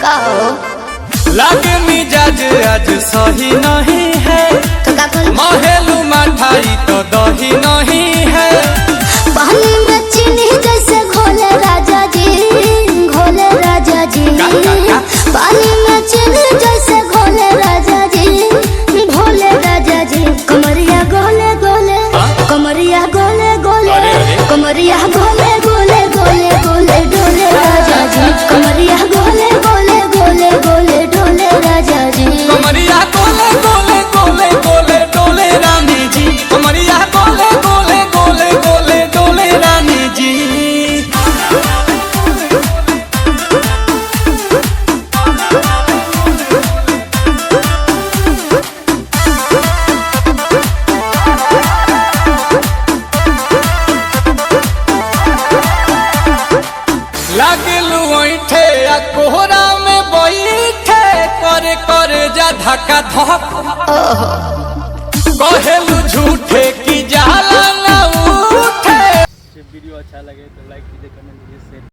का हो लागे मिजाज आज सही नहीं है, तो का बोल महलू मठाई तो दही नहीं है। पानी में चीनी जैसे घोले राजा जी, घोले राजा जी। पानी में चीनी जैसे घोले राजा जी, घोले राजा जी। कमरिया गोले गोले, कमरिया गोले गोले, कमरिया गोले गोले गोले गोले डोले राजा जी। कमरिया गोले गोले गोले गोले डोले राजा जी। कमरिया गोले गोले गोले गोले डोले रानी जी, कमरिया गोले गोले गोले गोले डोले रानी जी। लागलू ऐठे आ कोहरा में बैठे, करे करे जा धक्का धक। कहेलू झूठे की जाला ना उठे। वीडियो अच्छा लगे तो लाइक कीजिए, कमेंट कीजिए, शेयर